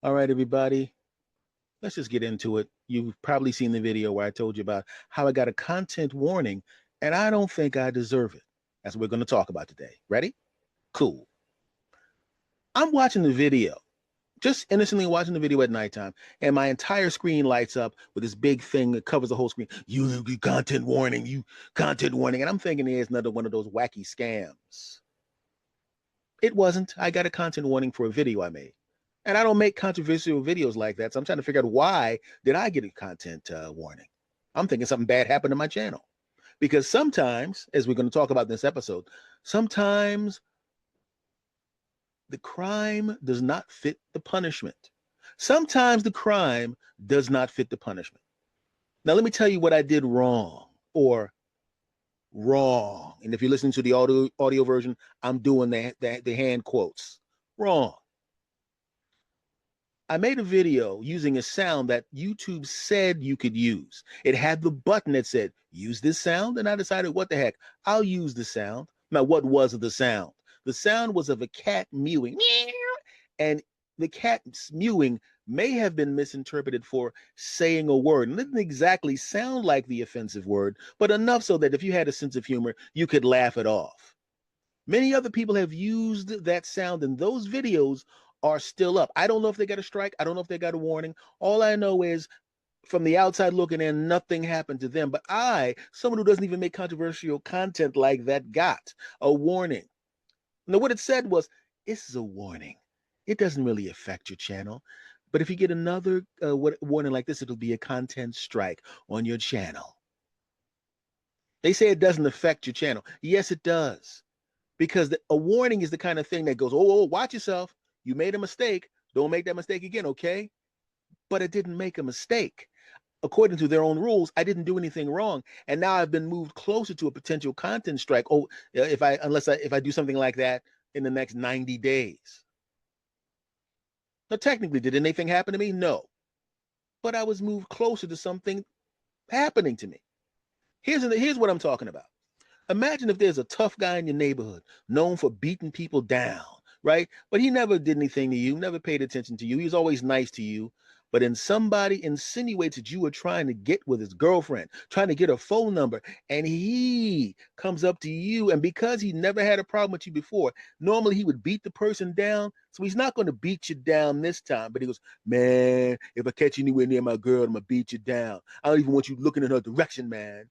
All right, everybody, let's just get into it. You've probably seen the video where I told you about how I got a content warning, and I don't think I deserve it. That's what we're going to talk about today. Ready? Cool. I'm watching the video, just innocently watching the video at nighttime, and my entire screen lights up with this big thing that covers the whole screen. You content warning, you content warning. And I'm thinking it's another one of those wacky scams. It wasn't. I got a content warning for a video I made. And I don't make controversial videos like that. So I'm trying to figure out why did I get a content warning? I'm thinking something bad happened to my channel. Because sometimes, as we're going to talk about in this episode, sometimes the crime does not fit the punishment. Sometimes the crime does not fit the punishment. Now, let me tell you what I did wrong or wrong. And if you're listening to the audio version, I'm doing the hand quotes. Wrong. I made a video using a sound that YouTube said you could use. It had the button that said, use this sound. And I decided, what the heck? I'll use the sound. Now, what was the sound? The sound was of a cat mewing. And the cat's mewing may have been misinterpreted for saying a word. And it didn't exactly sound like the offensive word, but enough so that if you had a sense of humor, you could laugh it off. Many other people have used that sound, and those videos are still up. I don't know if they got a strike. I don't know if they got a warning. All I know is from the outside looking in, nothing happened to them. But I, someone who doesn't even make controversial content like that, got a warning. Now, what it said was, this is a warning. It doesn't really affect your channel. But if you get another warning like this, it'll be a content strike on your channel. They say it doesn't affect your channel. Yes, it does. Because a warning is the kind of thing that goes, oh, watch yourself. You made a mistake. Don't make that mistake again, okay? But it didn't make a mistake. According to their own rules, I didn't do anything wrong. And now I've been moved closer to a potential content strike. Oh, if I do something like that in the next 90 days. Now, technically, did anything happen to me? No. But I was moved closer to something happening to me. Here's what I'm talking about. Imagine if there's a tough guy in your neighborhood known for beating people down, right? But he never did anything to you, never paid attention to you. He was always nice to you. But then somebody insinuates that you were trying to get with his girlfriend, trying to get her phone number, and he comes up to you. And because he never had a problem with you before, normally he would beat the person down. So he's not going to beat you down this time. But he goes, man, if I catch you anywhere near my girl, I'm going to beat you down. I don't even want you looking in her direction, man.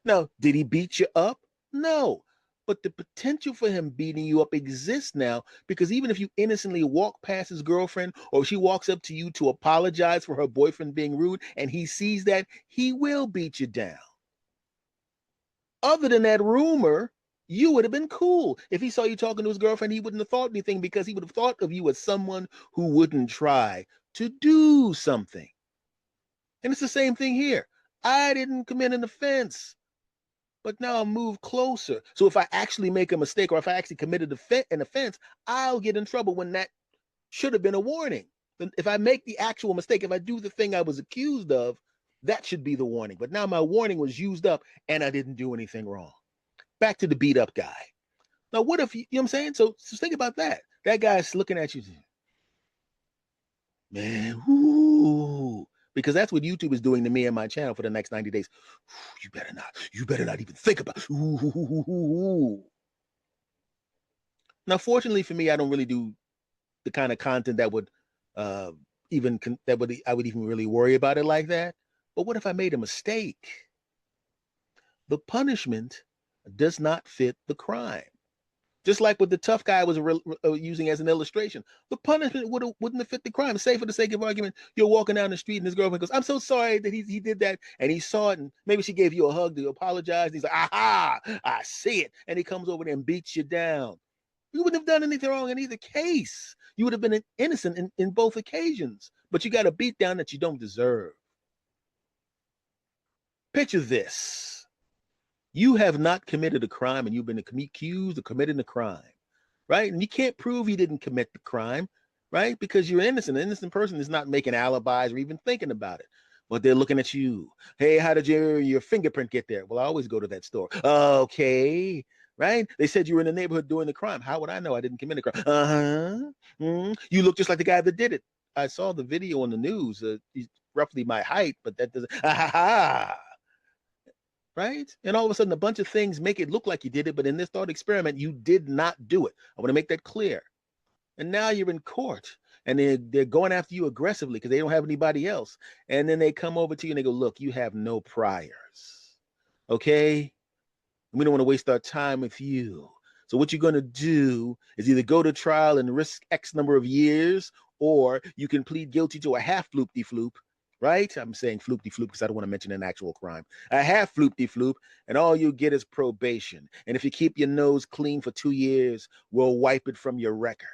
Now, did he beat you up? No. But the potential for him beating you up exists now because even if you innocently walk past his girlfriend or she walks up to you to apologize for her boyfriend being rude and he sees that, he will beat you down. Other than that rumor, you would have been cool. If he saw you talking to his girlfriend, he wouldn't have thought anything because he would have thought of you as someone who wouldn't try to do something. And it's the same thing here. I didn't commit an offense. But now I'm moved closer. So if I actually make a mistake or if I actually committed an offense, I'll get in trouble when that should have been a warning. If I make the actual mistake, if I do the thing I was accused of, that should be the warning. But now my warning was used up and I didn't do anything wrong. Back to the beat up guy. Now, what if, you know what I'm saying? So think about that. That guy's looking at you, man, ooh, because that's what YouTube is doing to me and my channel for the next 90 days. You better not even think about. Ooh. Now, fortunately for me, I don't really do the kind of content that would I would even really worry about it like that. But what if I made a mistake? The punishment does not fit the crime. Just like what the tough guy was using as an illustration, the punishment wouldn't have fit the crime. Say, for the sake of argument, you're walking down the street and his girlfriend goes, "I'm so sorry that he did that," and he saw it, and maybe she gave you a hug to apologize. And he's like, "Aha, I see it," and he comes over there and beats you down. You wouldn't have done anything wrong in either case. You would have been innocent in both occasions, but you got a beat down that you don't deserve. Picture this. You have not committed a crime and you've been accused of committing a crime, right? And you can't prove you didn't commit the crime, right? Because you're innocent. An innocent person is not making alibis or even thinking about it. But they're looking at you. Hey, how did your fingerprint get there? Well, I always go to that store. Okay. right? They said you were in the neighborhood doing the crime. How would I know I didn't commit a crime? You look just like the guy that did it. I saw the video on the news. He's roughly my height, but that doesn't. Right? And all of a sudden, a bunch of things make it look like you did it, but in this thought experiment, you did not do it. I want to make that clear. And now you're in court, and they're going after you aggressively because they don't have anybody else. And then they come over to you and they go, "Look, you have no priors. Okay? We don't want to waste our time with you. So what you're going to do is either go to trial and risk X number of years, or you can plead guilty to a half floop-de-floop, right? I'm saying floop-de-floop because I don't want to mention an actual crime. A half floop-de-floop, and all you get is probation. And if you keep your nose clean for 2 years, we'll wipe it from your record."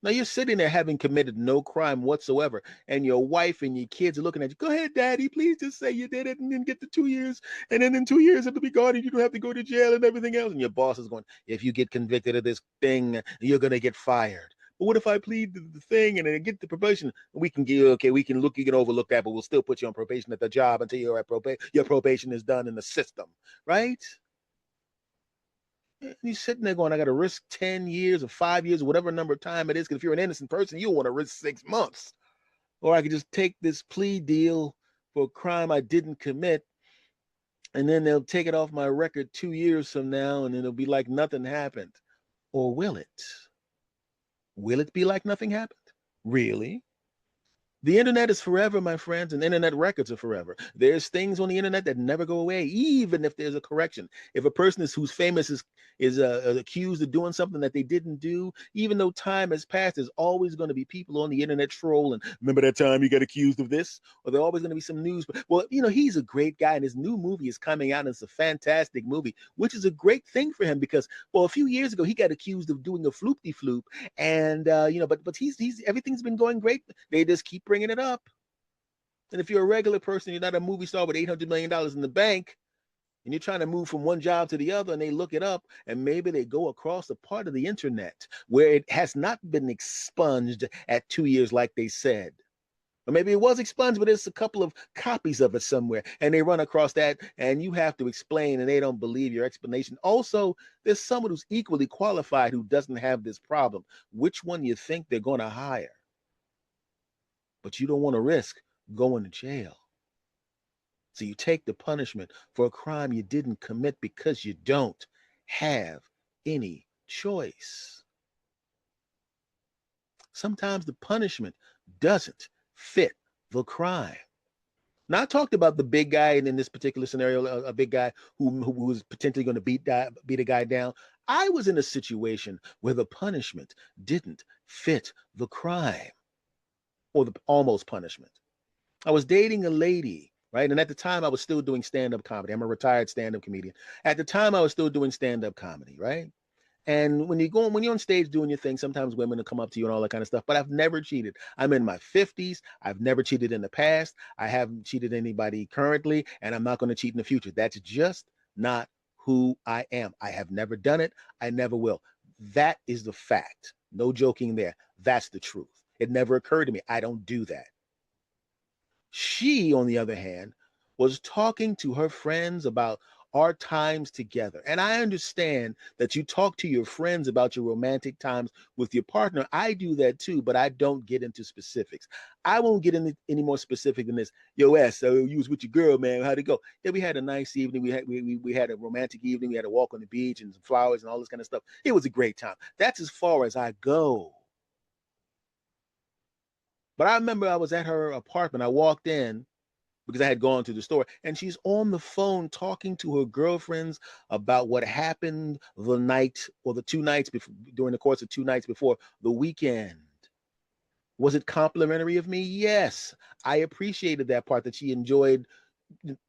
Now you're sitting there having committed no crime whatsoever, and your wife and your kids are looking at you. "Go ahead, Daddy, please just say you did it, and then get the 2 years, and then in 2 years it'll be gone, and you don't have to go to jail and everything else." And your boss is going, "If you get convicted of this thing, you're gonna get fired." "But what if I plead the thing and then get the probation?" "We can give, okay, we can overlook that, but we'll still put you on probation at the job until you're at probation. Your probation is done in the system, right?" You're sitting there going, "I got to risk 10 years or 5 years, or whatever number of time it is. Because if you're an innocent person, you want to risk 6 months. Or I could just take this plea deal for a crime I didn't commit, and then they'll take it off my record 2 years from now, and it'll be like nothing happened." Or will it? Will it be like nothing happened? Really? The internet is forever, my friends, and internet records are forever. There's things on the internet that never go away, even if there's a correction. If a person who's famous is accused of doing something that they didn't do, even though time has passed, there's always going to be people on the internet trolling. "Remember that time you got accused of this?" Or there's always going to be some news. Well, he's a great guy, and his new movie is coming out, and it's a fantastic movie, which is a great thing for him because, well, a few years ago he got accused of doing a floop-de-floop, and but he's everything's been going great. They just keep bringing it up. And if you're a regular person, you're not a movie star with $800 million in the bank, and you're trying to move from one job to the other, and they look it up, and maybe they go across a part of the internet where it has not been expunged at 2 years like they said. Or maybe it was expunged, but there's a couple of copies of it somewhere, and they run across that, and you have to explain, and they don't believe your explanation. Also, there's someone who's equally qualified who doesn't have this problem. Which one do you think they're going to hire? But you don't want to risk going to jail. So you take the punishment for a crime you didn't commit because you don't have any choice. Sometimes the punishment doesn't fit the crime. Now, I talked about the big guy, and in this particular scenario, a big guy who was potentially going to beat a guy down. I was in a situation where the punishment didn't fit the crime, or the almost punishment. I was dating a lady, right? And at the time, I was still doing stand-up comedy. I'm a retired stand-up comedian. At the time, I was still doing stand-up comedy, right? And when you're on stage doing your thing, sometimes women will come up to you and all that kind of stuff. But I've never cheated. I'm in my 50s. I've never cheated in the past. I haven't cheated anybody currently, and I'm not going to cheat in the future. That's just not who I am. I have never done it. I never will. That is the fact. No joking there. That's the truth. It never occurred to me. I don't do that. She, on the other hand, was talking to her friends about our times together. And I understand that you talk to your friends about your romantic times with your partner. I do that too, but I don't get into specifics. I won't get into any more specific than this. "Yo, S, so you was with your girl, man. How'd it go?" "Yeah, we had a nice evening. We had a romantic evening. We had a walk on the beach and some flowers and all this kind of stuff. It was a great time." That's as far as I go. But I remember I was at her apartment. I walked in because I had gone to the store, and she's on the phone talking to her girlfriends about what happened the night, or the 2 nights before, during the course of 2 nights before the weekend. Was it complimentary of me? Yes. I appreciated that part, that she enjoyed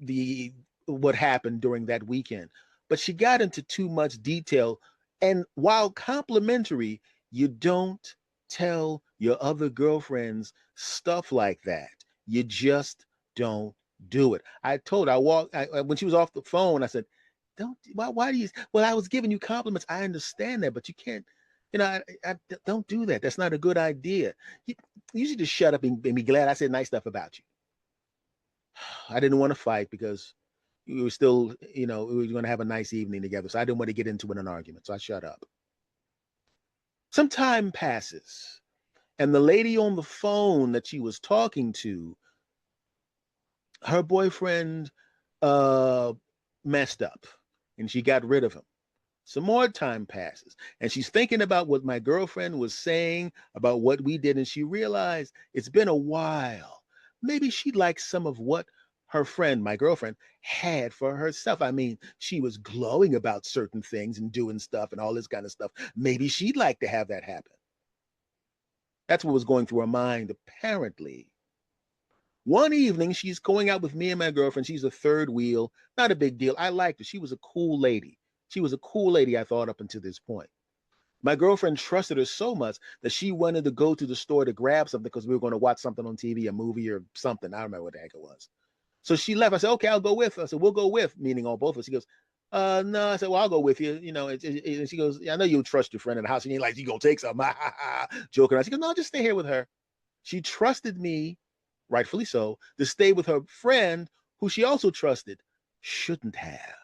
the what happened during that weekend. But she got into too much detail. And while complimentary, you don't tell your other girlfriends stuff like that. You just don't do it. I told her, when she was off the phone, I said, "Don't, why do you, well, I was giving you compliments. I understand that, but you can't, don't do that. That's not a good idea. You, you should just shut up and be glad I said nice stuff about you." I didn't want to fight because we were still, we were going to have a nice evening together. So I didn't want to get into an argument. So I shut up. Some time passes, and the lady on the phone that she was talking to, her boyfriend messed up and she got rid of him. Some more time passes, and she's thinking about what my girlfriend was saying about what we did, and she realized it's been a while. Maybe she'd like some of what her friend, my girlfriend, had for herself. I mean, she was glowing about certain things and doing stuff and all this kind of stuff. Maybe she'd like to have that happen. That's what was going through her mind, apparently. One evening, she's going out with me and my girlfriend. She's a third wheel. Not a big deal. I liked her. She was a cool lady. She was a cool lady, I thought, up until this point. My girlfriend trusted her so much that she wanted to go to the store to grab something because we were going to watch something on TV, a movie or something. I don't remember what the heck it was. So she left. I said, okay, I'll go with her. I said, we'll go with, meaning on both of us. She goes, no. I said, well, I'll go with you. And she goes, yeah, I know you'll trust your friend in the house. And you're like, you going to take something. Joking. She goes, no, just stay here with her. She trusted me, rightfully so, to stay with her friend who she also trusted. Shouldn't have.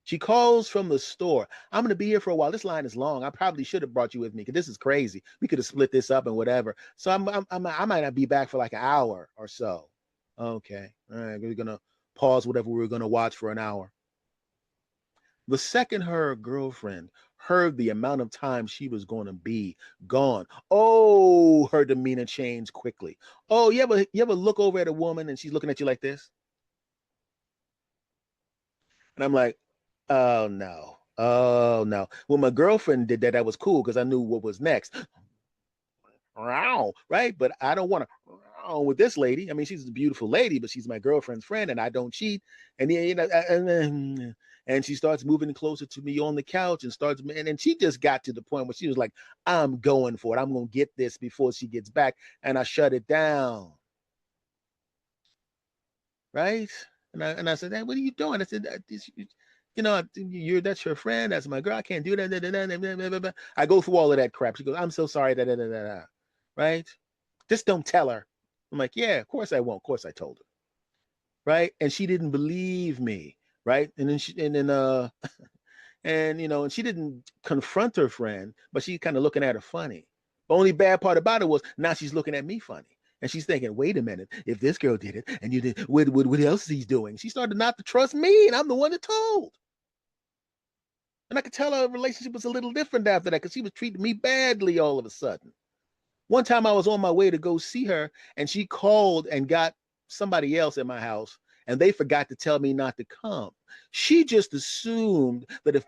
She calls from the store. I'm going to be here for a while. This line is long. I probably should have brought you with me because this is crazy. We could have split this up and whatever. So I might not be back for like an hour or so. Okay. All right. We're going to pause whatever we were going to watch for an hour. The second her girlfriend heard the amount of time she was going to be gone, oh, her demeanor changed quickly. Oh, you ever look over at a woman and she's looking at you like this? And I'm like, oh no. Oh no. When my girlfriend did that, that was cool because I knew what was next. Right? But I don't want to with this lady. I mean, she's a beautiful lady, but she's my girlfriend's friend and I don't cheat. And and she starts moving closer to me on the couch and and she just got to the point where she was like, I'm going for it. I'm gonna get this before she gets back. And I shut it down. Right? And I said, hey, what are you doing? I said, that's your friend, that's my girl. I can't do that. I go through all of that crap. She goes, I'm so sorry. Right? Just don't tell her. I'm like, yeah, of course I won't. Of course I told her. Right? And she didn't believe me. Right? And then and she didn't confront her friend, but she's kind of looking at her funny. The only bad part about it was now she's looking at me funny. And she's thinking, wait a minute, if this girl did it and you did, what else is he doing? She started not to trust me, and I'm the one that told. And I could tell her relationship was a little different after that because she was treating me badly all of a sudden. One time I was on my way to go see her, and she called and got somebody else at my house, and they forgot to tell me not to come. She just assumed that if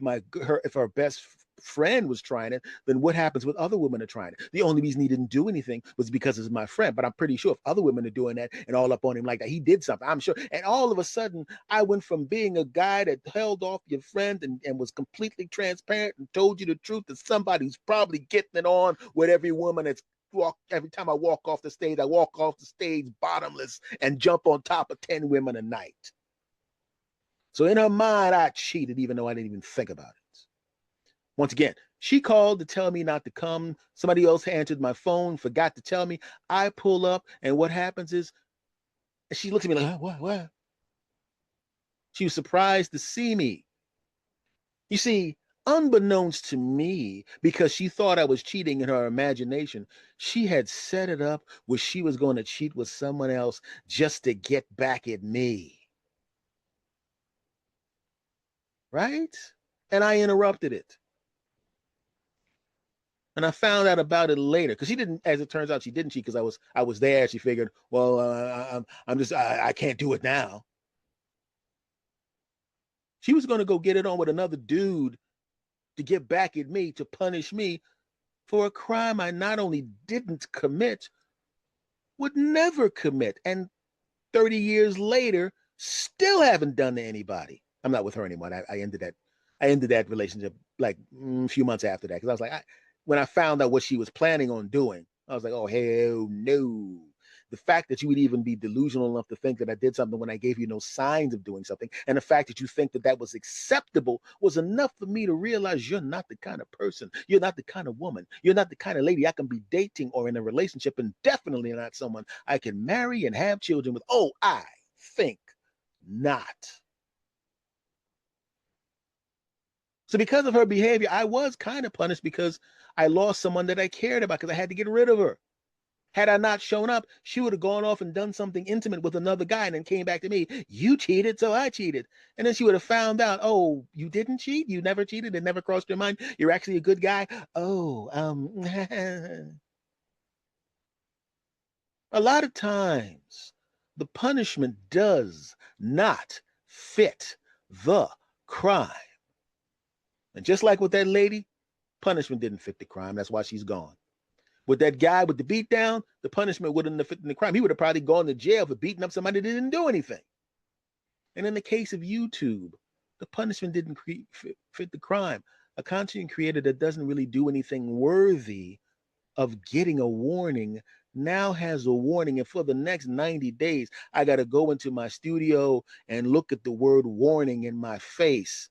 her best friend was trying it, then what happens with other women are trying it? The only reason he didn't do anything was because it's my friend. But I'm pretty sure if other women are doing that and all up on him like that, he did something. I'm sure. And all of a sudden, I went from being a guy that held off your friend and was completely transparent and told you the truth to somebody who's probably getting it on with every woman that's every time I walk off the stage bottomless and jump on top of 10 women a night. So in her mind, I cheated, even though I didn't even think about it. Once again, she called to tell me not to come. Somebody else answered my phone, forgot to tell me. I pull up, and what happens is she looks at me like, what? She was surprised to see me. You see, unbeknownst to me, because she thought I was cheating in her imagination, she had set it up where she was going to cheat with someone else just to get back at me. Right? And I interrupted it. And I found out about it later because she didn't. As it turns out, she didn't cheat because I was there. She figured, well, I can't do it now. She was going to go get it on with another dude to get back at me to punish me for a crime I not only didn't commit, would never commit, and 30 years later, still haven't done to anybody. I'm not with her anymore. I ended that. I ended that relationship like a few months after that because I was like, when I found out what she was planning on doing, I was like, oh hell no. The fact that you would even be delusional enough to think that I did something when I gave you no signs of doing something, and the fact that you think that that was acceptable was enough for me to realize you're not the kind of person, you're not the kind of woman, you're not the kind of lady I can be dating or in a relationship, and definitely not someone I can marry and have children with. Oh, I think not. So because of her behavior, I was kind of punished because I lost someone that I cared about because I had to get rid of her. Had I not shown up, she would have gone off and done something intimate with another guy and then came back to me. You cheated, so I cheated. And then she would have found out, oh, you didn't cheat? You never cheated? It never crossed your mind? You're actually a good guy? Oh, a lot of times the punishment does not fit the crime. And just like with that lady, punishment didn't fit the crime. That's why she's gone. With that guy with the beat down, the punishment wouldn't have fit in the crime. He would have probably gone to jail for beating up somebody that didn't do anything. And in the case of YouTube, the punishment didn't fit the crime. A content creator that doesn't really do anything worthy of getting a warning now has a warning. And for the next 90 days, I got to go into my studio and look at the word warning in my face,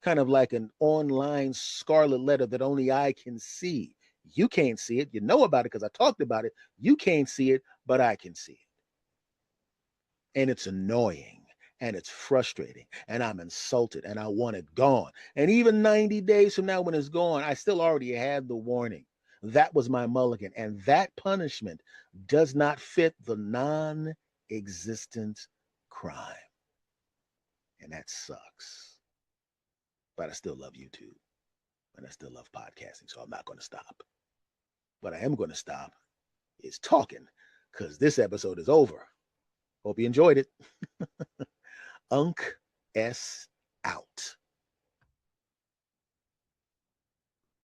kind of like an online scarlet letter that only I can see. You can't see it. You know about it because I talked about it. You can't see it, but I can see it. And it's annoying and it's frustrating and I'm insulted and I want it gone. And even 90 days from now when it's gone, I still already had the warning. That was my mulligan. And that punishment does not fit the non-existent crime. And that sucks. But I still love YouTube and I still love podcasting, so I'm not going to stop. What I am going to stop is talking because this episode is over. Hope you enjoyed it. Unc S out.